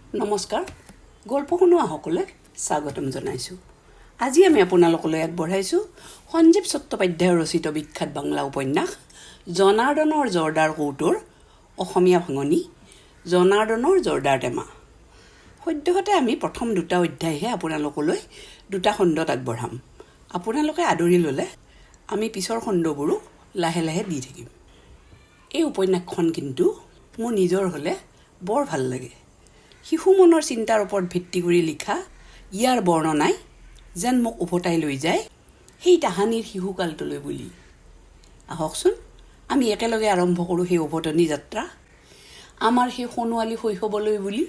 নমস্কাৰ গল্প শুনোৱা সকলে স্বাগতম জনাইছোঁ। আজি আমি আপোনালোকলৈ আগবঢ়াইছোঁ সঞ্জীৱ চট্টোপাধ্যায়ৰ ৰচিত বিখ্যাত বাংলা উপন্যাস জনাৰ্দনৰ জৰ্দাৰ কৌটোৰ অসমীয়া ভাঙনি জনাৰ্দনৰ জৰ্দাৰ টেমা। সদ্যহতে আমি প্ৰথম দুটা অধ্যায়হে আপোনালোকলৈ দুটা খণ্ডত আগবঢ়াম। আপোনালোকে আদৰি ল'লে আমি পিছৰ খণ্ডবোৰো লাহে লাহে দি থাকিম। এই উপন্যাসখন কিন্তু মোৰ নিজৰ হ'লে বৰ ভাল লাগে। শিশু মনৰ চিন্তাৰ ওপৰত ভিত্তি কৰি লিখা ইয়াৰ বৰ্ণনাই যেন মোক উভতাই লৈ যায় সেই তাহানিৰ শিশুকালটোলৈ বুলি। আহকচোন আমি একেলগে আৰম্ভ কৰোঁ সেই উভতনি যাত্ৰা আমাৰ সেই সোণোৱালী শৈশৱলৈ বুলি।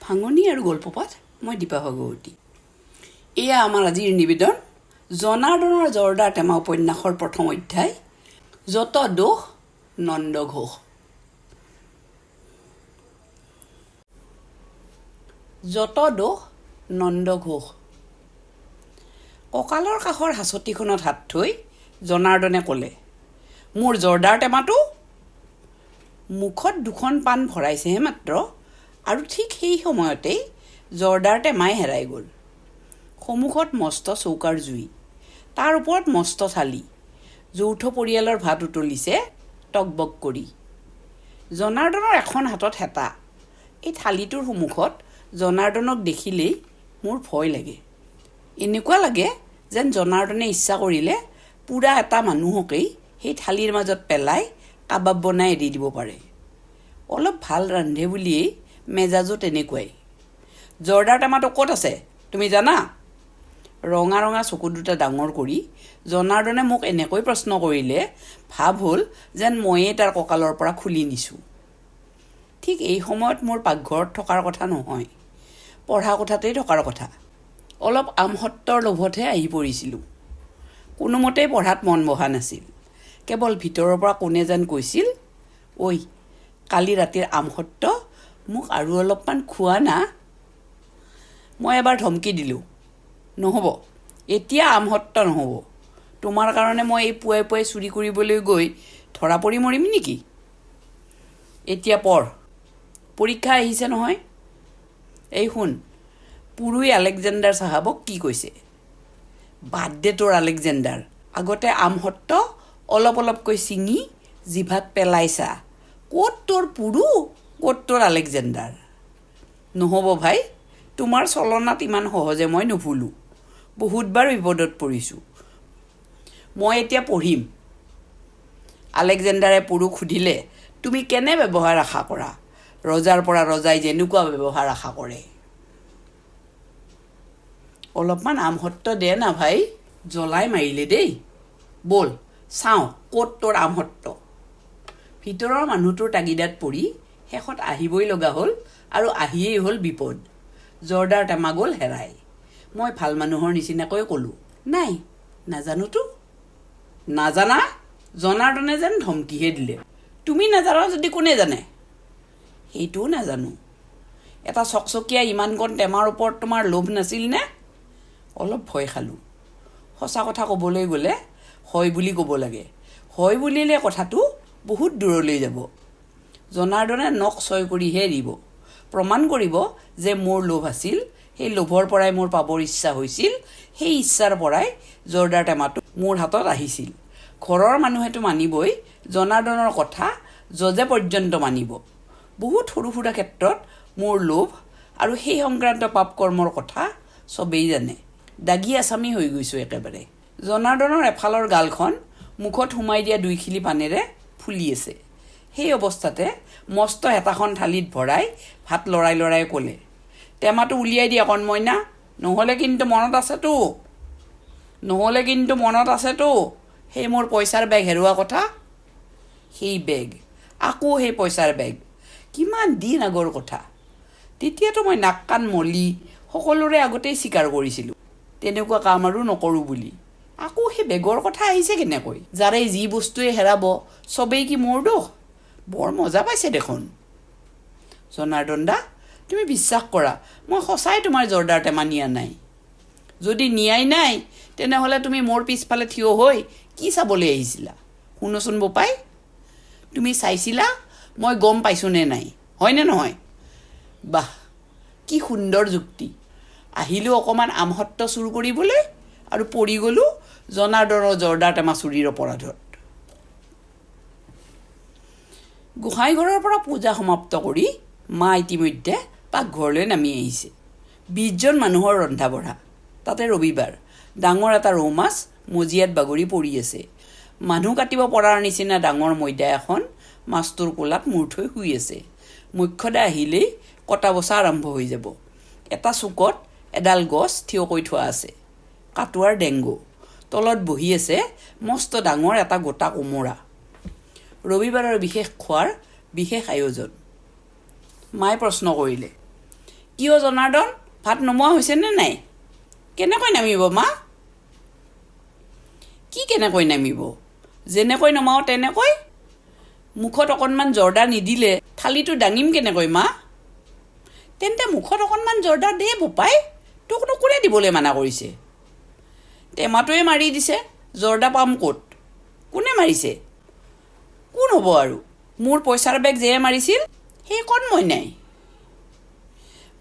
ভাঙনি আৰু গল্পপাঠ মই দীপা ভাগৱতী। এয়া আমাৰ আজিৰ নিবেদন জনাৰ্দনৰ জৰ্দাৰ টেমা উপন্যাসৰ প্ৰথম অধ্যায় যত দোষ নন্দ ঘোষ। যত দোষ নন্দ ঘোষ। কঁকালৰ কাষৰ হাঁচতিখনত হাত থৈ জনাৰ্দনে ক'লে, মোৰ জৰ্দাৰ টেমাটো। মুখত দুখন পাণ ভৰাইছেহে মাত্ৰ, আৰু ঠিক সেই সময়তেই জৰ্দাৰ টেমাই হেৰাই গ'ল। সন্মুখত মস্ত চৌকাৰ জুই, তাৰ ওপৰত মস্ত থালি, যৌথ পৰিয়ালৰ ভাত উতলিছে টকবক কৰি। জনাৰ্দনৰ এখন হাতত হেতা। এই থালিটোৰ সন্মুখত জনাৰ্দনক দেখিলেই মোৰ ভয় লাগে। এনেকুৱা লাগে যেন জনাৰ্দনে ইচ্ছা কৰিলে পূৰা এটা মানুহকেই সেই থালিৰ মাজত পেলাই কাবাব বনাই এৰি দিব পাৰে। অলপ ভাল ৰান্ধে বুলিয়েই মেজাজো তেনেকুৱাই। জৰ্দাৰ টেমাটো ক'ত আছে তুমি জানা? ৰঙা ৰঙা চকু দুটা ডাঙৰ কৰি জনাৰ্দনে মোক এনেকৈ প্ৰশ্ন কৰিলে ভাৱ হ'ল যেন ময়েই তাৰ কঁকালৰ পৰা খুলি নিছোঁ। ঠিক এই সময়ত মোৰ পাকঘৰত থকাৰ কথা নহয়, পঢ়া কোঠাতেই থকাৰ কথা। অলপ আমসত্বৰ লোভতহে আহি পৰিছিলোঁ। কোনোমতেই পঢ়াত মন বহা নাছিল। কেৱল ভিতৰৰ পৰা কোনে যেন কৈছিল, ঐ কালি ৰাতিৰ আমসত্ব মোক আৰু অলপমান খোৱা না। মই এবাৰ ধমকি দিলোঁ, নহ'ব এতিয়া আমসত্ব নহ'ব। তোমাৰ কাৰণে মই এই পুৱাই পুৱাই চুৰি কৰিবলৈ গৈ ধৰা পৰি মৰিম নেকি? এতিয়া পঢ়, পৰীক্ষা আহিছে নহয়। এই শুন, পুৰুই আলেকজেণ্ডাৰ চাহাবক কি কৈছে? বাদ দে তোৰ আলেকজেণ্ডাৰ, আগতে আমসত্ব অলপ অলপকৈ ছিঙি জিভাত পেলাইছা। ক'ত তোৰ পুৰু, ক'ত তোৰ আলেকজেণ্ডাৰ? নহ'ব ভাই, তোমাৰ চলনাত ইমান সহজে মই নুভুলোঁ। বহুতবাৰ বিপদত পৰিছোঁ। মই এতিয়া পঢ়িম। আলেকজেণ্ডাৰে পুৰুক সুধিলে, তুমি কেনে ব্যৱহাৰ আশা কৰা? ৰজাৰ পৰা ৰজাই যেনেকুৱা ব্যৱহাৰ আশা কৰে। অলপমান আমসত্ব দে না ভাই, জ্বলাই মাৰিলে দেই। ব'ল চাওঁ ক'ত তোৰ আমসত্ব। ভিতৰৰ মানুহটোৰ তাগিদাত পৰি শেষত আহিবই লগা হ'ল, আৰু আহিয়েই হ'ল বিপদ। জৰ্দাৰ টেমা গ'ল হেৰাই। মই ভাল মানুহৰ নিচিনাকৈ ক'লোঁ, নাই নাজানোতো। নাজানা? জনাৰ্দনে যেন ধমকিহে দিলে। তুমি নাজানা যদি কোনে জানে? সেইটোও নাজানো। এটা চকচকীয়া ইমানকণ টেমাৰ ওপৰত তোমাৰ লোভ নাছিল নে? অলপ ভয় খালোঁ। সঁচা কথা ক'বলৈ গ'লে হয় বুলি ক'ব লাগে। হয় বুলিলে কথাটো বহুত দূৰলৈ যাব। জনাৰ্দনে নখ চয় কৰিহে এৰিব। প্ৰমাণ কৰিব যে মোৰ লোভ আছিল, সেই লোভৰ পৰাই মোৰ পাবৰ ইচ্ছা হৈছিল, সেই ইচ্ছাৰ পৰাই জৰ্দাৰ টেমাটো মোৰ হাতত আহিছিল। ঘৰৰ মানুহেতো মানিবই, জনাৰ্দনৰ কথা জজে পৰ্যন্ত মানিব। বহুত সৰু সুৰা ক্ষেত্ৰত মোৰ লোভ আৰু সেই সংক্ৰান্ত পাপ কৰ্মৰ কথা চবেই জানে। দাগী আছামী হৈ গৈছোঁ একেবাৰে। জনাৰ্দনৰ এফালৰ গালখন মুখত সোমাই দিয়া দুইখিলি পানেৰে ফুলি আছে। সেই অৱস্থাতে মস্ত হেতাখন থালিত ভৰাই ভাত লৰাই লৰাই ক'লে, টেমাটো উলিয়াই দিয়া কণমইনা, নহ'লে কিন্তু মনত আছেতো সেই মোৰ পইচাৰ বেগ হেৰুৱা কথা। সেই বেগ, আকৌ সেই পইচাৰ বেগ, কিমান দিন আগৰ কথা। তেতিয়াতো মই নাক কাণ মলি সকলোৰে আগতেই স্বীকাৰ কৰিছিলোঁ তেনেকুৱা কাম আৰু নকৰোঁ বুলি। আকৌ সেই বেগৰ কথা আহিছে কেনেকৈ? যাৰে যি বস্তুৱে হেৰাব চবেই কি মোৰ দোষ? বৰ মজা পাইছে দেখোন। জনাৰ্দন দা, তুমি বিশ্বাস কৰা, মই সঁচাই তোমাৰ জৰ্দাৰ টেমা নিয়া নাই। যদি নিয়াই নাই তেনেহ'লে তুমি মোৰ পিছফালে থিয় হৈ কি চাবলৈ আহিছিলা? শুনোচোন বোপাই, তুমি চাইছিলা মই গম পাইছোঁ নে নাই, হয়নে নহয়? বাহ, কি সুন্দৰ যুক্তি। আহিলোঁ অকণমান আমসত্ব চুৰ কৰিবলৈ আৰু পৰি গ'লোঁ জনাৰ্দনৰ জৰ্দাৰ টেমা চুৰিৰ অপৰাধত। গোসাঁই ঘৰৰ পৰা পূজা সমাপ্ত কৰি মা ইতিমধ্যে পাকঘৰলৈ নামি আহিছে। 20জন মানুহৰ ৰন্ধা বঢ়া, তাতে ৰবিবাৰ। ডাঙৰ এটা ৰৌ মাছ মজিয়াত বাগৰি পৰি আছে। মানুহ কাটিব পৰাৰ নিচিনা ডাঙৰ ময়দা এখন মাছটোৰ কোলাত মূৰ থৈ শুই আছে। মুখ্যদা আহিলেই কটা বচা আৰম্ভ হৈ যাব। এটা চুকত এডাল গছ থিয় কৰি থোৱা আছে, কাটোৱাৰ ডেংগু। তলত বহি আছে মস্ত ডাঙৰ এটা গোটা কোমোৰা। ৰবিবাৰৰ বিশেষ খোৱাৰ বিশেষ আয়োজন। মায়ে প্ৰশ্ন কৰিলে, কিয় জনাৰ্দন, ভাত নমোৱা হৈছেনে নাই? কেনেকৈ নামিব মা? কি কেনেকৈ নামিব? যেনেকৈ নমাওঁ তেনেকৈ। মুখত অকণমান জৰ্দা নিদিলে থালিটো দাঙিম কেনেকৈ মা? তেন্তে মুখত অকণমান জৰ্দা দে বোপাই, তোকনো কোনে দিবলৈ মানা কৰিছে? টেমাটোৱে মাৰি দিছে, জৰ্দা পাম ক'ত? কোনে মাৰিছে? কোন হ'ব আৰু? মোৰ পইচাৰ বেগ যেয়ে মাৰিছিল সেইকণ মই নাই।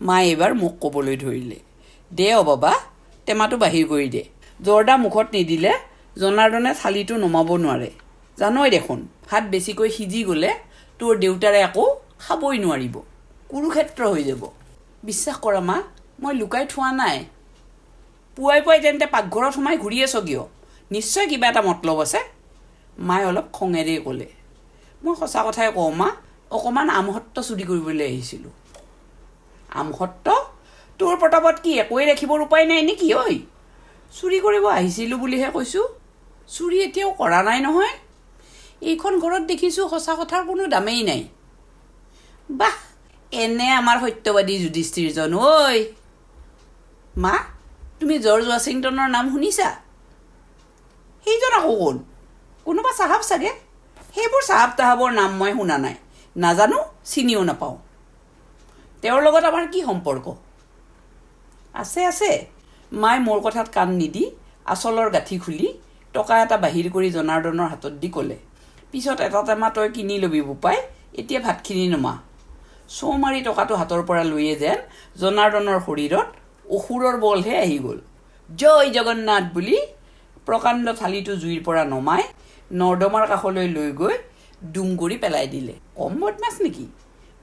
মায়ে এইবাৰ মোক ক'বলৈ ধৰিলে, দে অ বাবা, টেমাটো বাহিৰ কৰি দে। জৰ্দা মুখত নিদিলে জনাৰ্দনে থালিটো নমাব নোৱাৰে। জানই দেখোন, ভাত বেছিকৈ সিজি গ'লে তোৰ দেউতাৰে আকৌ খাবই নোৱাৰিব, কুৰুক্ষেত্ৰ হৈ যাব। বিশ্বাস কৰা মা, মই লুকাই থোৱা নাই। পুৱাই পুৱাই তেন্তে পাকঘৰত সোমাই ঘূৰি আছ কিয়? নিশ্চয় কিবা এটা মতলব আছে। মায়ে অলপ খঙেৰেই ক'লে, মই সঁচা কথাই কওঁ মা, অকণমান আমসত্ব চুৰি কৰিবলৈ আহিছিলোঁ। আমসত্ব? তোৰ প্ৰতাপত কি একোৱেই ৰাখিবৰ উপায় নাই নেকি? ঐ, চুৰি কৰিব আহিছিলোঁ বুলিহে কৈছোঁ, চুৰি এতিয়াও কৰা নাই নহয়। এইখন ঘৰত দেখিছোঁ সঁচা কথাৰ কোনো দামেই নাই। বাহ, এনে আমাৰ সত্যবাদী যুধিষ্ঠিৰজন। ঐ মা, তুমি জৰ্জ ৱাশ্বিংটনৰ নাম শুনিছা? সেইজন আকৌ কোন? কোনোবা চাহাব চাগে। সেইবোৰ চাহাব তাহাবৰ নাম মই শুনা নাই, নাজানো, চিনিও নাপাওঁ। তেওঁৰ লগত আমাৰ কি সম্পৰ্ক? আছে আছে। মায়ে মোৰ কথাত কাণ নিদি আচলৰ গাঁঠি খুলি টকা এটা বাহিৰ কৰি জনাৰ্দনৰ হাতত দি ক'লে, পিছত এটা টেমা তই কিনি ল'বি বোপাই, এতিয়া ভাতখিনি নমা। চৌ মাৰি টকাটো হাতৰ পৰা লৈয়ে যেন জনাৰ্দনৰ শৰীৰত অসুৰৰ বলহে আহি গ'ল। জয় জগন্নাথ বুলি প্ৰকাণ্ড থালিটো জুইৰ পৰা নমাই নৰ্দমাৰ কাষলৈ লৈ গৈ ডুম কৰি পেলাই দিলে। কম বদমাছ নেকি?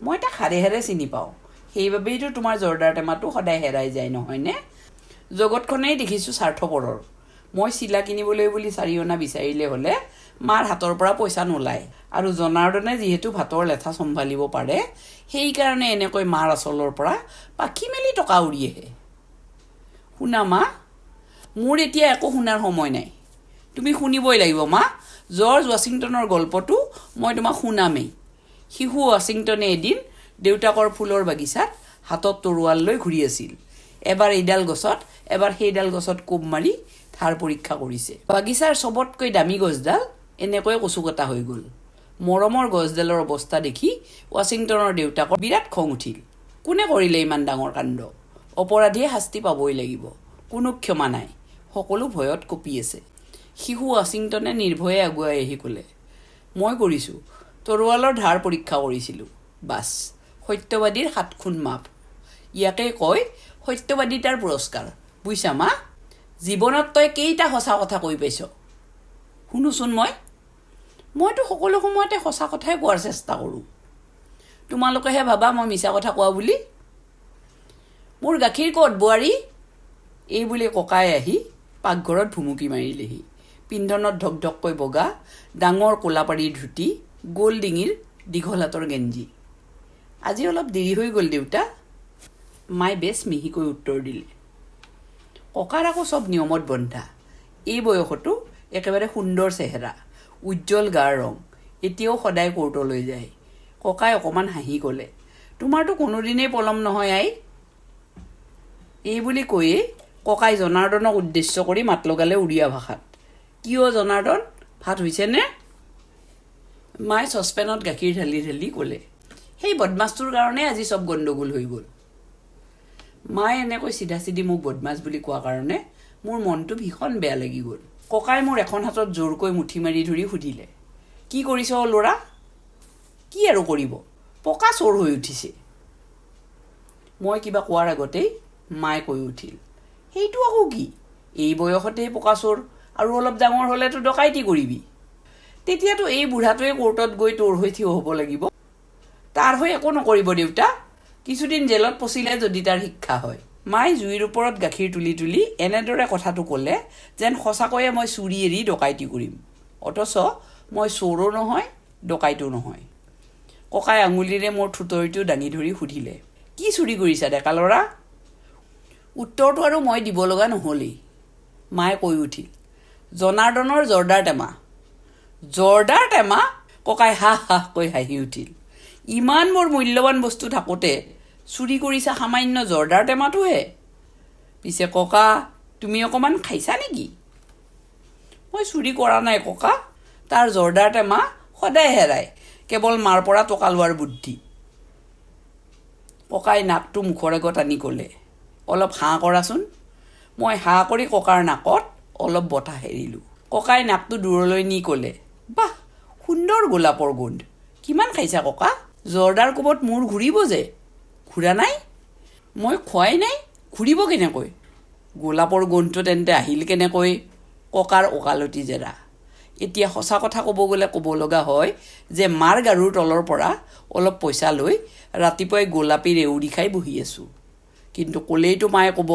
মই তাক হাৰে হাৰে চিনি পাওঁ, সেইবাবেইতো তোমাৰ জৰ্দাৰ টেমাটো সদায় হেৰাই যায় নহয়নে? জগতখনেই দেখিছোঁ স্বাৰ্থপৰৰ। মই চিলা কিনিবলৈ বুলি 4 অনা বিচাৰিলে হ'লে মাৰ হাতৰ পৰা পইচা নোলায়, আৰু জনাৰ্দনে যিহেতু ভাতৰ লেঠা চম্ভালিব পাৰে, সেইকাৰণে এনেকৈ মাৰ আচলৰ পৰা পাখি মেলি টকা উৰি আহে। শুনা মা, মোৰ এতিয়া একো শুনাৰ সময় নাই। তুমি শুনিবই লাগিব মা, জৰ্জ ৱাশ্বিংটনৰ গল্পটো মই তোমাক শুনামেই। শিশু ৱাশ্বিংটনে এদিন দেউতাকৰ ফুলৰ বাগিচাত হাতত তৰোৱাল লৈ ঘূৰি আছিল। এবাৰ এইডাল গছত, এবাৰ সেইডাল গছত কোব মাৰি ধাৰ পৰীক্ষা কৰিছে। বাগিচাৰ চবতকৈ দামী গছডাল এনেকৈ কচুকটা হৈ গ'ল। মৰমৰ গছডালৰ অৱস্থা দেখি ৱাশ্বিংটনৰ দেউতাকৰ বিৰাট খং উঠিল। কোনে কৰিলে ইমান ডাঙৰ কাণ্ড? অপৰাধীয়ে শাস্তি পাবই লাগিব, কোনো ক্ষমা নাই। সকলো ভয়ত কঁপি আছে। শিশু ৱাশ্বিংটনে নিৰ্ভয়ে আগুৱাই আহি ক'লে, মই কৰিছোঁ, তৰোৱালৰ ধাৰ পৰীক্ষা কৰিছিলোঁ। বাছ, সত্যবাদীৰ 7 খুণ মাপ। ইয়াকে কয় সত্যবাদিতাৰ পুৰস্কাৰ, বুইছা মা? জীৱনত তই কেইটা সঁচা কথা কৈ পাইছ? শুনোচোন, মইতো সকলো সময়তে সঁচা কথাই কোৱাৰ চেষ্টা কৰোঁ। তোমালোকেহে ভাবা মই মিছা কথা কোৱা বুলি। মোৰ গাখীৰ ক'ত বোৱাৰী? এই বুলি ককাই আহি পাকঘৰত ভুমুকি মাৰিলেহি। পিন্ধনত ঢকঢককৈ বগা, ডাঙৰ কোলাপাৰীৰ ধুতি, গোল ডিঙিৰ দীঘল হাতৰ গেঞ্জি। আজি অলপ দেৰি হৈ গ'ল দেউতা, মায়ে বেছ মিহিকৈ উত্তৰ দিলে। ককাৰ আকৌ চব নিয়মত বন্ধা। এই বয়সতো একেবাৰে সুন্দৰ চেহেৰা, উজ্জ্বল গাৰ ৰং, এতিয়াও সদায় কোৰ্টলৈ যায়। ককাই অকণমান হাঁহি ক'লে, তোমাৰতো কোনোদিনেই পলম নহয় আই। এই বুলি কৈয়ে ককাই জনাৰ্দনক উদ্দেশ্য কৰি মাত লগালে উৰিয়া ভাষাত, কিয় জনাৰ্দন, ভাত হৈছেনে? মায়ে চচপেনত গাখীৰ ঢালি ঢালি ক'লে, সেই বদমাছটোৰ কাৰণে আজি চব গণ্ডগোল হৈ গ'ল। মায়ে এনেকৈ চিধা চিধি মোক বদমাছ বুলি কোৱা কাৰণে মোৰ মনটো ভীষণ বেয়া লাগি গ'ল। ককাই মোৰ এখন হাতত জোৰকৈ মুঠি মাৰি ধৰি সুধিলে, কি কৰিছ ল'ৰা? কি আৰু কৰিব, পকা চোৰ হৈ উঠিছে। মই কিবা কোৱাৰ আগতেই মায়ে কৈ উঠিল, সেইটো আকৌ কি? এই বয়সতেই পকাচোৰ, আৰু অলপ ডাঙৰ হ'লেতো ডকাইতি কৰিবি। তেতিয়াতো এই বুঢ়াটোৱে কোৰ্টত গৈ তোৰ হৈ থিয় হ'ব লাগিব। তাৰ হৈ একো নকৰিব দেউতা, কিছুদিন জেলত পচিলে যদি তাৰ শিক্ষা হয়। মায়ে জুইৰ ওপৰত গাখীৰ তুলি তুলি এনেদৰে কথাটো ক'লে যেন সঁচাকৈয়ে মই চুৰি এৰি ডকাইতি কৰিম, অথচ মই চোৰো নহয়, ডকাইতো নহয়। ককাই আঙুলিৰে মোৰ থুতৰিটো দাঙি ধৰি সুধিলে, কি চুৰি কৰিছা ডেকা ল'ৰা? উত্তৰটো আৰু মই দিব লগা নহ'লেই। মায়ে কৈ উঠিল, জনাৰ্দনৰ জৰ্দাৰ টেমা। জৰ্দাৰ টেমা? ককাই হাঁহ হাঁহকৈ হাঁহি উঠিল। ইমান বৰ মূল্যৱান বস্তু থাকোঁতে চুৰি কৰিছা সামান্য জৰ্দাৰ টেমাটোহে? পিছে ককা, তুমি অকণমান খাইছা নেকি? মই চুৰি কৰা নাই ককা, তাৰ জৰ্দাৰ টেমা সদায় হেৰায়, কেৱল মাৰ পৰা টকা লোৱাৰ বুদ্ধি। ককাই নাকটো মুখৰ আগত আনি ক'লে, অলপ হাঁ কৰাচোন। মই হাঁ কৰি ককাৰ নাকত অলপ বতাহ এৰিলোঁ। ককাই নাকটো দূৰলৈ নি ক'লে, বাহ, সুন্দৰ গোলাপৰ গোন্ধ। কিমান খাইছা ককা? জৰ্দাৰ কোবত মূৰ ঘূৰিব যে। ঘূৰা নাই? মই খোৱাই নাই, ঘূৰিব কেনেকৈ? গোলাপৰ গোন্ধটো তেন্তে আহিল কেনেকৈ? ককাৰ ওকালতি জেৰা। এতিয়া সঁচা কথা ক'ব গ'লে ক'ব লগা হয় যে মাৰ গাৰুৰ তলৰ পৰা অলপ পইচা লৈ ৰাতিপুৱাই গোলাপী ৰেউৰি খাই বহি আছোঁ। কিন্তু ক'লেইতো মায়ে ক'ব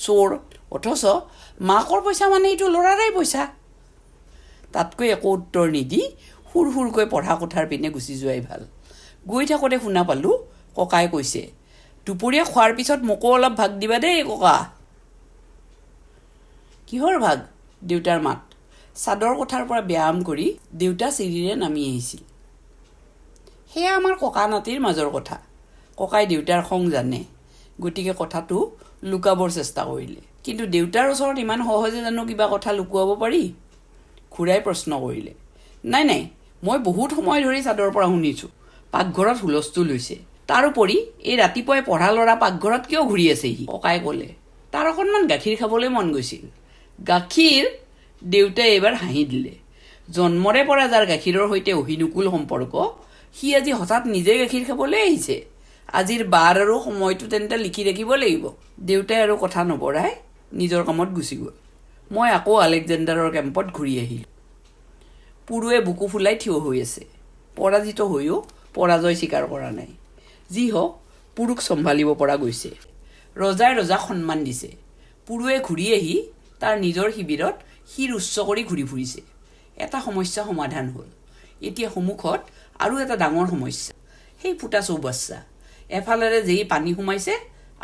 চোৰ, অথচ মাকৰ পইচা মানে এইটো ল'ৰাৰেই পইচা। তাতকৈ একো উত্তৰ নিদি সুৰ সুৰকৈ পঢ়া কোঠাৰ পিনে গুচি যোৱাই ভাল। গৈ থাকোঁতে শুনা পালোঁ ককাই কৈছে, দুপৰীয়া খোৱাৰ পিছত মোকো অলপ ভাগ দিবা দেই ককা। কিহৰ ভাগ? দেউতাৰ মাত। চাদৰ কোঠাৰ পৰা ব্যায়াম কৰি দেউতা চিৰিৰে নামি আহিছিল। সেয়া আমাৰ ককা নাতিৰ মাজৰ কথা। ককাই দেউতাৰ খং জানে, গতিকে কথাটো লুকাবৰ চেষ্টা কৰিলে। কিন্তু দেউতাৰ ওচৰত ইমান সহজে জানো কিবা কথা লুকুৱাব পাৰি? খুৰাই প্ৰশ্ন কৰিলে। নাই নাই, মই বহুত সময় ধৰি চাদৰ পৰা শুনিছোঁ পাকঘৰত হুলস্থুল হৈছে। তাৰোপৰি এই ৰাতিপুৱাই পঢ়া ল'ৰা পাকঘৰত কিয় ঘূৰি আছেহি? ককাই ক'লে, তাৰ অকণমান গাখীৰ খাবলৈ মন গৈছিল। গাখীৰ? দেউতাই এইবাৰ হাঁহি দিলে। জন্মৰে পৰা যাৰ গাখীৰৰ সৈতে অহিনুকুল সম্পৰ্ক, সি আজি হঠাৎ নিজে গাখীৰ খাবলৈ আহিছে। আজিৰ বাৰ আৰু সময়টো তেন্তে লিখি ৰাখিব লাগিব। দেউতাই আৰু কথা নবঢ়াই নিজৰ কামত গুচি গ'ল। মই আকৌ আলেকজেণ্ডাৰৰ কেম্পত ঘূৰি আহিলোঁ। পুৰুৱে বুকু ফুলাই থিয় হৈ আছে। পৰাজিত হৈও পৰাজয় স্বীকাৰ কৰা নাই। যি হওক, পুৰুক চম্ভালিব পৰা গৈছে। ৰজাই ৰজাক সন্মান দিছে। পুৰুৱে ঘূৰি আহি তাৰ নিজৰ শিবিৰত শিৰ উচ্চ কৰি ঘূৰি ফুৰিছে। এটা সমস্যা সমাধান হ'ল। এতিয়া সন্মুখত আৰু এটা ডাঙৰ সমস্যা, সেই ফুটা চৌবাচ্চা। এফালেৰে যেই পানী সোমাইছে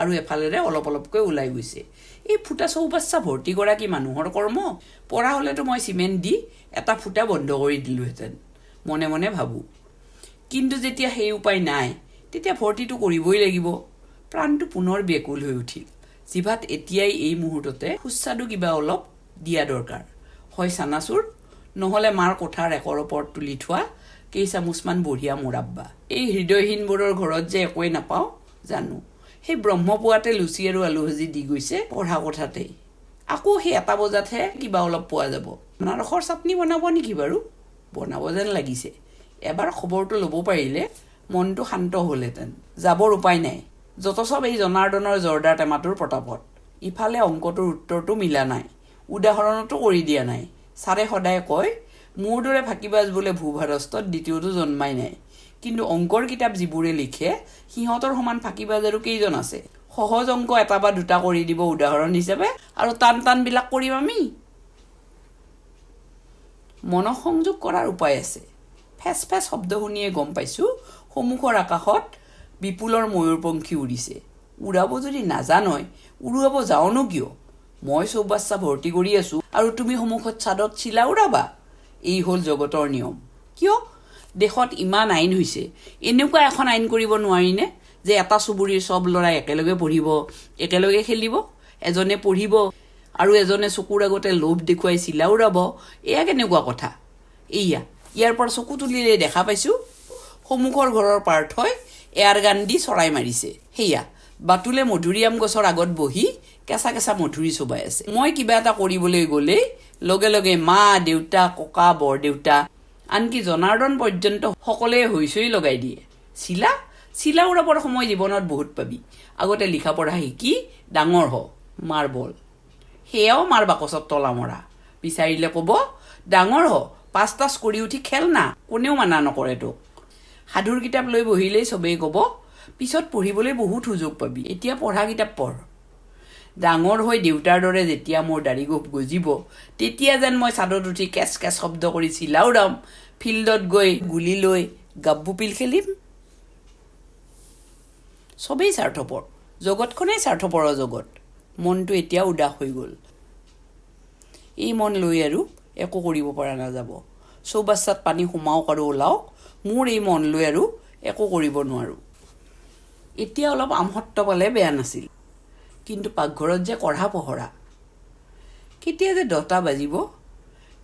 আৰু এফালেৰে অলপ অলপকৈ ওলাই গৈছে। এই ফুটা চৌবাচ্চা ভৰ্তি কৰা কি মানুহৰ কৰ্ম? পৰা হ'লেতো মই চিমেণ্ট দি এটা ফুটা বন্ধ কৰি দিলোঁহেঁতেন, মনে মনে ভাবোঁ। কিন্তু যেতিয়া সেই উপায় নাই, তেতিয়া ভৰ্তিটো কৰিবই লাগিব। প্ৰাণটো পুনৰ ব্যাকুল হৈ উঠিল। জিভাত এতিয়াই এই মুহূৰ্ততে সুস্বাদু কিবা অলপ দিয়া দৰকাৰ। হয় চানাচুৰ, নহ'লে মাৰ কোঠাৰ একৰ ওপৰত তুলি থোৱা কেইচামুচমান বঢ়িয়া মুৰাব্বা। এই হৃদয়হীনবোৰৰ ঘৰত যে একোৱেই নাপাওঁ জানো। সেই ব্ৰহ্মপুৱাতে লুচি আৰু আলু ভাজি দি গৈছে পঢ়া কোঠাতেই। আকৌ সেই 1 বজাতহে কিবা অলপ পোৱা যাব। আনাৰসৰ চাটনি বনাব নেকি বাৰু? বনাব যেন লাগিছে। এবাৰ খবৰটো ল'ব পাৰিলে মনটো শান্ত হ'লহেঁতেন। যাবৰ উপায় নাই, যত চব এই জনাৰ্দনৰ জৰ্দাৰ টেমাটোৰ প্ৰতাপত। ইফালে অংকটোৰ উত্তৰটো মিলা নাই, উদাহৰণতো কৰি দিয়া নাই। ছাৰে সদায় কয় মোৰ দৰে ফাঁকিবাজ বোলে ভূভাৰষ্টত দ্বিতীয়টো জন্মাই নাই। কিন্তু অংকৰ কিতাপ যিবোৰে লিখে সিহঁতৰ সমান ফাঁকিবাজ আৰু কেইজন আছে? সহজ অংক 1 বা 2টা কৰি দিব উদাহৰণ হিচাপে, আৰু টান টানবিলাক কৰিম আমি। মনঃসংযোগ কৰাৰ উপায় আছে। ফেচ ফেচ শব্দ শুনিয়ে গম পাইছোঁ সন্মুখৰ আকাশত বিপুলৰ ময়ূৰপংখী উৰিছে। উৰাব যদি নাজানই, উৰুৱাব যাওঁনো কিয়? মই চৌবাচ্চা ভৰ্তি কৰি আছোঁ আৰু তুমি সন্মুখত ছাদত চিলা উৰাবা? এই হ'ল জগতৰ নিয়ম। কিয়? দেশত ইমান আইন হৈছে, এনেকুৱা এখন আইন কৰিব নোৱাৰিনে যে এটা চুবুৰীৰ চব ল'ৰাই একেলগে পঢ়িব, একেলগে খেলিব, এজনে পঢ়িব আৰু এজনে চকুৰ আগতে লোভ দেখুৱাই চিলা উৰাব? এয়া কেনেকুৱা কথা? এইয়া ইয়াৰ পৰা চকু তুলিলে দেখা পাইছোঁ সন্মুখৰ ঘৰৰ পাৰ্থই এয়াৰ গান দি চৰাই মাৰিছে। সেয়া বাতুলে মধুৰিআম গছৰ আগত বহি কেঁচা কেঁচা মধুৰি চোবাই আছে। মই কিবা এটা কৰিবলৈ গ'লেই লগে লগে মা, দেউতা, ককা, বৰদেউতা, আনকি জনাৰ্দন পৰ্যন্ত সকলোৱে হৈচৈ লগাই দিয়ে। চিলা? চিলা উৰাবৰ সময় জীৱনত বহুত পাবি আগতে লিখা পঢ়া শিকি ডাঙৰ হ মাৰ বল সেয়াও মাৰ বাকচত তলা মৰা বিচাৰিলে ক'ব ডাঙৰ হ পাঁচ টাচ কৰি উঠি খেল না কোনেও মানা নকৰে তোক সাধুৰ কিতাপ লৈ বহিলেই চবেই ক'ব পিছত পঢ়িবলৈ বহুত সুযোগ পাবি এতিয়া পঢ়া কিতাপ পঢ় ডাঙৰ হৈ দেউতাৰ দৰে যেতিয়া মোৰ দাড়ি গোফ গজিব তেতিয়া যেন মই চাদত উঠি কেচ কেচ শব্দ কৰি চিলা উৰাম ফিল্ডত গৈ গুলি লৈ গাব্বু পিল খেলিম চবেই স্বাৰ্থপৰ জগতখনেই স্বাৰ্থপৰৰ জগত মনটো এতিয়া উদাস হৈ গ'ল এই মন লৈ আৰু একো কৰিব পৰা নাযাব চৌবাচ্চাত পানী সোমাওক আৰু ওলাওক মোৰ এই মন লৈ আৰু একো কৰিব নোৱাৰোঁ এতিয়া অলপ আমহত্ব পালে বেয়া নাছিল কিন্তু পাকঘৰত যে কঢ়া পহৰা কেতিয়া যে 10টা বাজিব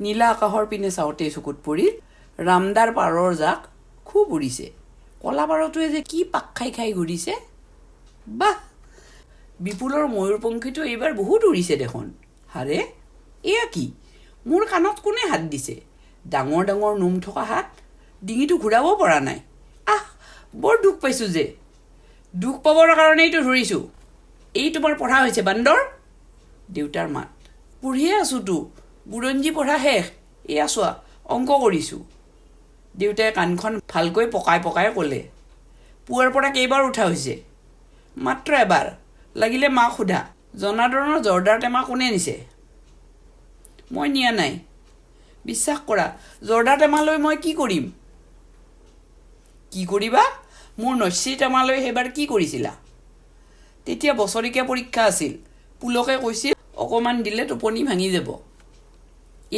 নীলা আকাশৰ পিনে চাওঁতে চকুত পৰিল ৰামদাৰ পাৰৰ জাক খুব উৰিছে কলা পাৰটোৱে যে কি পাক খাই খাই ঘূৰিছে বাহ বিপুলৰ ময়ূৰপংখীটো এইবাৰ বহুত উৰিছে দেখোন হাৰে এয়া কি মোৰ কাণত কোনে হাত দিছে ডাঙৰ ডাঙৰ নোম থকা হাত ডিঙিটো ঘূৰাব পৰা নাই বৰ দুখ পাইছোঁ যে দুখ পাবৰ কাৰণেইতো ধৰিছোঁ এই তোমাৰ পঢ়া হৈছে বান্দৰ দেউতাৰ মাত পঢ়িয়ে আছোঁতো বুৰঞ্জী পঢ়া শেষ এয়া চোৱা অংক কৰিছোঁ দেউতাই কাণখন ভালকৈ পকাই পকাই ক'লে পুৱাৰ পৰা কেইবাৰ উঠা হৈছে মাত্ৰ এবাৰ লাগিলে মাক সোধা জনাৰ্দনৰ জৰ্দাৰ টেমা কোনে নিছে মই নিয়া নাই বিশ্বাস কৰা জৰ্দাৰ টেমালৈ মই কি কৰিম কি কৰিবা মোৰ নচিৰ টেমালৈ সেইবাৰ কি কৰিছিলা তেতিয়া বছৰেকীয়া পৰীক্ষা আছিল পুলকে কৈছিল অকণমান দিলে টোপনি ভাঙি যাব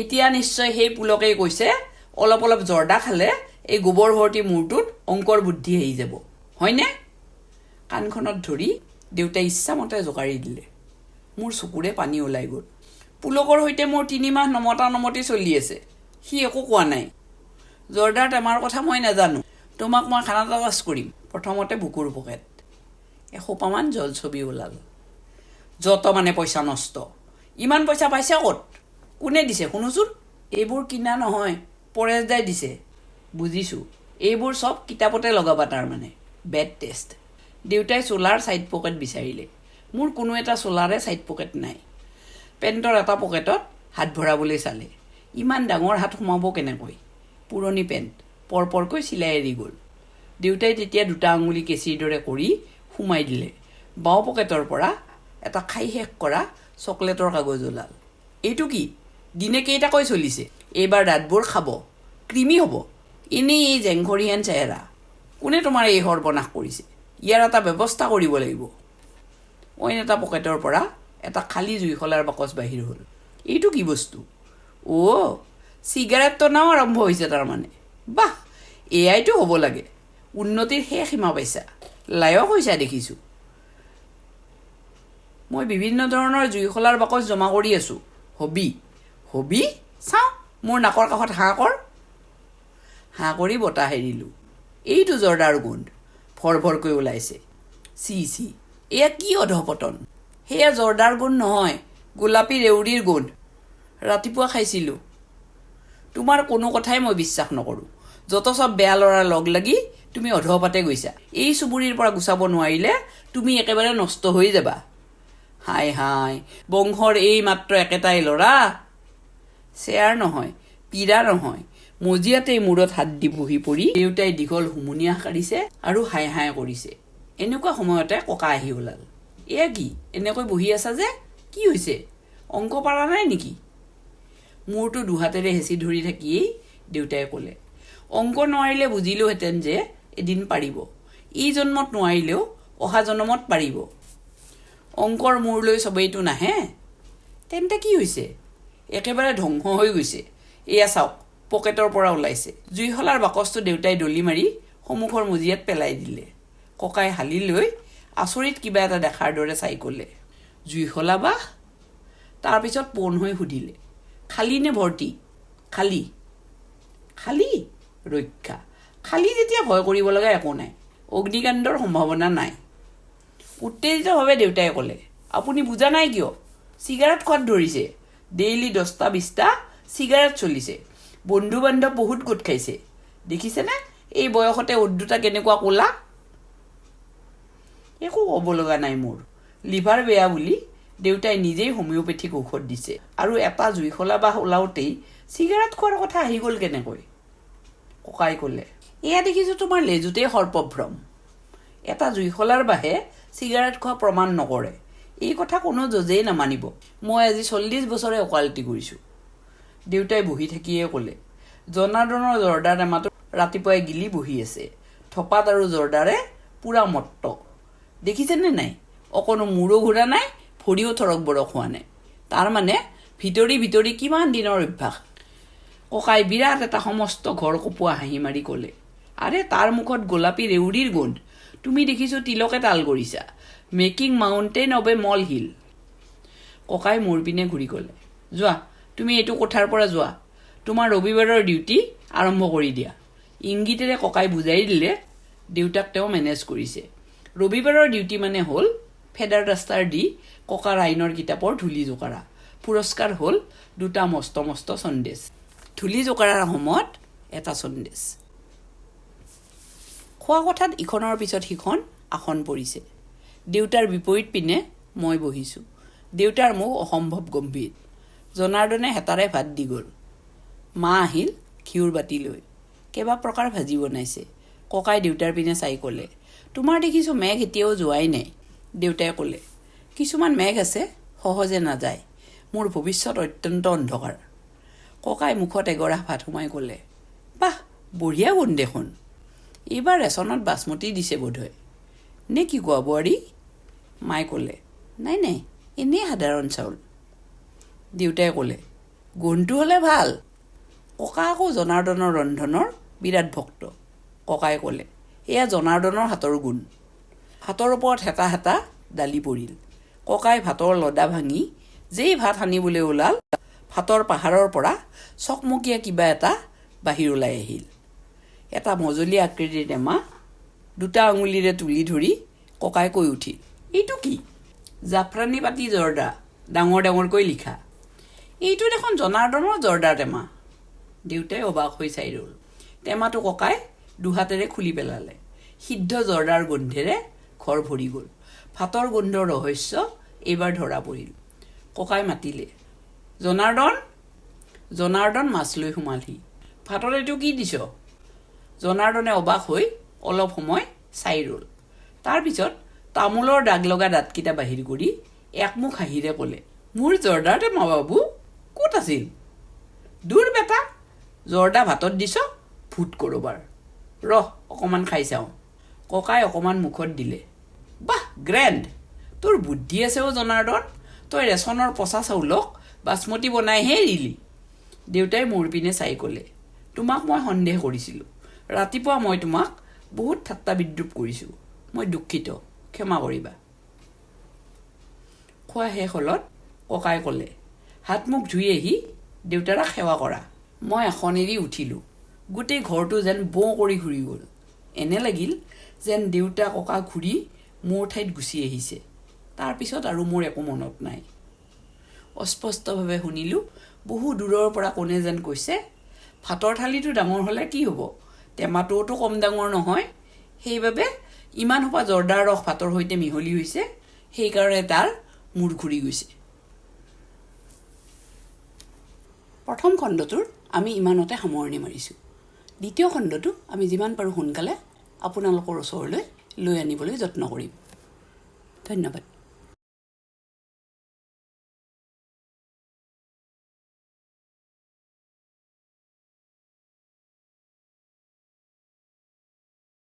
এতিয়া নিশ্চয় সেই পুলকেই কৈছে অলপ অলপ জৰ্দা খালে এই গোবৰ ভৰ্তি মূৰটোত অংকৰ বুদ্ধি আহি যাব হয়নে কাণখনত ধৰি দেউতাই ইচ্ছামতে জোকাৰি দিলে মোৰ চকুৰে পানী ওলাই গ'ল পুলকৰ সৈতে মোৰ 3 মাহ নমতি চলি আছে সি একো কোৱা নাই জৰ্দাৰ টেমাৰ কথা মই নাজানো তোমাক মই খানা তালাচ কৰিম প্ৰথমতে বুকুৰ পকেট এসোপামান জলছবি ওলাল যত মানে পইচা নষ্ট ইমান পইচা পাইছে ক'ত কোনে দিছে শুনোচোন এইবোৰ কিনা নহয় পৰেশদাই দিছে বুজিছোঁ এইবোৰ চব কিতাপতে লগাবা তাৰমানে বেড টেষ্ট দেউতাই চোলাৰ ছাইড পকেট বিচাৰিলে মোৰ কোনো এটা চোলাৰে ছাইড পকেট নাই পেণ্টৰ এটা পকেটত হাত ভৰাবলৈ চালে ইমান ডাঙৰ হাত সোমাব কেনেকৈ পুৰণি পেণ্ট পৰপৰকৈ চিলাই এৰি গ'ল দেউতাই তেতিয়া 2টা আঙুলি কেঁচিৰ দৰে কৰি সোমাই দিলে বাওঁ পকেটৰ পৰা এটা খাই শেষ কৰা চকলেটৰ কাগজ ওলাল এইটো কি দিনে কেইটাকৈ চলিছে এইবাৰ দাঁতবোৰ খাব ক্ৰিমি হ'ব এনেই এই জেংঘৰিহেন চেহেৰা কোনে তোমাৰ এই সৰ্বনাশ কৰিছে ইয়াৰ এটা ব্যৱস্থা কৰিব লাগিব অইন এটা পকেটৰ পৰা এটা খালী জুইশলাৰ বাকচ বাহিৰ হ'ল এইটো কি বস্তু চিগাৰেট টনাও আৰম্ভ হৈছে তাৰমানে বাহ এয়াইতো হ'ব লাগে উন্নতিৰ শেষ সীমা পাইছা লায়ক হৈছা দেখিছোঁ মই বিভিন্ন ধৰণৰ জুইশলাৰ বাকচ জমা কৰি আছোঁ হবি চাওঁ মোৰ নাকৰ কাষত হাঁ কৰি বতাহ এৰিলোঁ এইটো জৰ্দাৰ গোন্ধ ভৰভৰকৈ ওলাইছে চি এয়া কি অধপতন সেয়া জৰ্দাৰ গোন্ধ নহয় গোলাপী ৰেউৰীৰ গোন্ধ ৰাতিপুৱা খাইছিলোঁ তোমাৰ কোনো কথাই মই বিশ্বাস নকৰোঁ যত চব বেয়া ল'ৰা লগ লাগি তুমি অধপাতে গৈছা এই চুবুৰীৰ পৰা গুচাব নোৱাৰিলে তুমি একেবাৰে নষ্ট হৈ যাবা হাই বংশৰ এই মাত্ৰ একেটাই ল'ৰা চেয়াৰ নহয় পীড়া নহয় মজিয়াতেই মূৰত হাত দি বহি পৰি দেউতাই দীঘল হুমুনিয়াহ কাঢ়িছে আৰু হাই কৰিছে এনেকুৱা সময়তে ককা আহি ওলাল এয়া কি এনেকৈ বহি আছা যে কি হৈছে অংক পাৰা নাই নেকি মূৰটো দুহাতেৰে হেঁচি ধৰি থাকিয়েই দেউতাই ক'লে অংক নোৱাৰিলে বুজিলোহেঁতেন যে এদিন পাৰিব এই জন্মত নোৱাৰিলেও অহা জন্মত পাৰিব অংকৰ মূৰ লৈ চবেইটো নাহে তেন্তে কি হৈছে একেবাৰে ধ্বংস হৈ গৈছে এয়া চাওক পকেটৰ পৰা ওলাইছে জুইশলাৰ বাকচটো দেউতাই দলি মাৰি সন্মুখৰ মজিয়াত পেলাই দিলে ককাই হালি লৈ আচৰিত কিবা এটা দেখাৰ দৰে চাই ক'লে জুইশলা বাহ তাৰপিছত পোন হৈ সুধিলে খালী নে ভৰ্তি খালী ৰক্ষা খালী যেতিয়া ভয় কৰিব লগা একো নাই অগ্নিকাণ্ডৰ সম্ভাৱনা নাই উত্তেজিতভাৱে দেউতাই ক'লে আপুনি বুজা নাই কিয় চিগাৰেট খোৱাত ধৰিছে ডেইলি 10টা 20টা চিগাৰেট চলিছে বন্ধু বান্ধৱ বহুত গোট খাইছে দেখিছেনে এই বয়সতে উদ্দুতা কেনেকুৱা ক'লা একো ক'ব লগা নাই মোৰ। লিভাৰ বেয়া বুলি দেউতাই নিজেই হোমিঅ'পেথিক ঔষধ দিছে। আৰু এটা জুইশলা বাহ ওলাওঁতেই চিগাৰেট খোৱাৰ কথা আহি গ'ল কেনেকৈ? ককাই ক'লে, এয়া দেখিছোঁ তোমাৰ লেজুতেই সৰ্পভ্ৰম। এটা জুইশলাৰ বাহে চিগাৰেট খোৱা প্ৰমাণ নকৰে। এই কথা কোনো জজেই নামানিব। মই আজি 40 বছৰে ওকালতি কৰিছোঁ। দেউতাই বহি থাকিয়ে ক'লে, জনাৰ্দনৰ জৰ্দাৰ টেমাটো ৰাতিপুৱাই গিলি বহি আছে। থপাত আৰু জৰ্দাৰে পূৰা মত্ত। দেখিছেনে নাই? অকণো মূৰো ঘূৰা নাই, ভৰিও থৰক বৰক হোৱা নাই। তাৰমানে ভিতৰি কিমান দিনৰ অভ্যাস। ককাই বিৰাট এটা সমস্ত ঘৰ কপোৱা হাঁহি মাৰি ক'লে, আৰে তাৰ মুখত গোলাপী ৰেউৰীৰ গোন্ধ। তুমি দেখিছোঁ তিলকে তাল কৰিছা। Making mountain of a molehill. ককাই মোৰ পিনে ঘূৰি ক'লে, যোৱা তুমি এইটো কোঠাৰ পৰা যোৱা। তোমাৰ ৰবিবাৰৰ ডিউটি আৰম্ভ কৰি দিয়া। ইংগিতেৰে ককাই বুজাই দিলে দেউতাক তেওঁ মেনেজ কৰিছে। ৰবিবাৰৰ ডিউটি মানে হ'ল ফেডাৰ ডাষ্টাৰ দি ককাৰ আইনৰ কিতাপৰ ধূলি জোকাৰা। পুৰস্কাৰ হ'ল 2টা মস্ত মস্ত সন্দেশ। ধূলি জোকাৰাৰ সময়ত এটা সন্দেশ। খোৱা কথাত ইখনৰ পিছত সিখন আসন পৰিছে। দেউতাৰ বিপৰীত পিনে মই বহিছোঁ। দেউতাৰ মুখ অসম্ভৱ গম্ভীৰ। জনাৰ্দনে হেতাৰে ভাত দি গ'ল। মা আহিল ঘিউৰ বাতি লৈ। কেইবা প্ৰকাৰ ভাজি বনাইছে। ককাই দেউতাৰ পিনে চাই ক'লে, তোমাৰ দেখিছোঁ মেঘ এতিয়াও যোৱাই নাই। দেউতাই ক'লে, কিছুমান মেঘ আছে সহজে নাযায়। মোৰ ভৱিষ্যত অত্যন্ত অন্ধকাৰ। ককাই মুখত এগৰাহ ভাত সোমাই ক'লে, বাহ বঢ়িয়া গুণ দেখোন। এইবাৰ ৰেচনত বাচমতি দিছে বোধহয়। নে কি কোৱা বোৱাৰী? মায়ে ক'লে, নাই এনেই সাধাৰণ চাউল। দেউতাই ক'লে, গুণটো হ'লে ভাল। ককা আকৌ জনাৰ্দনৰ ৰন্ধনৰ বিৰাট ভক্ত। ককাই ক'লে, এয়া জনাৰ্দনৰ হাতৰ গুণ। ভাতৰ ওপৰত হেতা হেতা দালি পৰিল। ককাই ভাতৰ লদা ভাঙি যেই ভাত সানিবলৈ ওলাল, ভাতৰ পাহাৰৰ পৰা চকমকীয়া কিবা এটা বাহিৰ ওলাই আহিল। এটা মজলীয়া আকৃতিৰ টেমা। 2টা আঙুলিৰে তুলি ধৰি ককাই কৈ উঠিল, এইটো কি? জাফৰানী পাতি জৰ্দা, ডাঙৰ ডাঙৰকৈ লিখা। এইটো দেখোন জনাৰ্দনৰ জৰ্দাৰ টেমা। দেউতাই অবাক হৈ চাই ৰ'ল। টেমাটো ককাই দুহাতেৰে খুলি পেলালে। সিদ্ধ জৰ্দাৰ গোন্ধেৰে ঘৰ ভৰি গ'ল। ভাতৰ গোন্ধৰ ৰহস্য এইবাৰ ধৰা পৰিল। ককাই মাতিলে, জনাৰ্দন মাছ লৈ সোমালহি। ভাতত এইটো কি দিছ? জনাৰ্দনে অবাক হৈ অলপ সময় চাই ৰ'ল। তাৰপিছত তামোলৰ দাগ লগা দাঁতকেইটা বাহিৰ কৰি একমুখ হাঁহিৰে ক'লে, মোৰ জৰ্দাৰ টেমা বাবু ক'ত আছিল? দূৰ বেটা, জৰ্দা ভাতত দিছ ভূত কৰবাৰ। ৰহ অকণমান খাই চাওঁ। ককাই অকণমান মুখত দিলে। বাহ গ্ৰেণ্ড, তোৰ বুদ্ধি আছে অ' জনাৰ্দন। তই ৰেচনৰ পচা চাউলক বাচমতি বনাইহে এৰিলি। দেউতাই মোৰ পিনে চাই ক'লে, তোমাক মই সন্দেহ কৰিছিলোঁ। ৰাতিপুৱা মই তোমাক বহুত ঠাট্টা বিদ্ৰূপ কৰিছোঁ। মই দুখিত, ক্ষমা কৰিবা। খোৱা শেষ হ'লত ককাই ক'লে, হাত মুখ ধুই আহি দেউতাৰাক সেৱা কৰা। মই আসন এৰি উঠিলোঁ। গোটেই ঘৰটো যেন বওঁ কৰি ঘূৰি গ'ল। এনে লাগিল যেন দেউতা ককা ঘূৰি মোৰ ঠাইত গুচি আহিছে। তাৰপিছত আৰু মোৰ একো মনত নাই। অস্পষ্টভাৱে শুনিলোঁ বহু দূৰৰ পৰা কোনে যেন কৈছে, ভাতৰ থালিটো ডাঙৰ হ'লে কি হ'ব? টেমাটোওতো কম ডাঙৰ নহয়। সেইবাবে ইমান সোপা জৰ্দাৰ ৰস ভাতৰ সৈতে মিহলি হৈছে। সেইকাৰণে তাৰ মূৰ ঘূৰি গৈছে। প্ৰথম খণ্ডটোৰ আমি ইমানতে সামৰণি মাৰিছোঁ। দ্বিতীয় খণ্ডটো আমি যিমান পাৰোঁ সোনকালে আপোনালোকৰ ওচৰলৈ লৈ আনিবলৈ যত্ন কৰিম। ধন্যবাদ।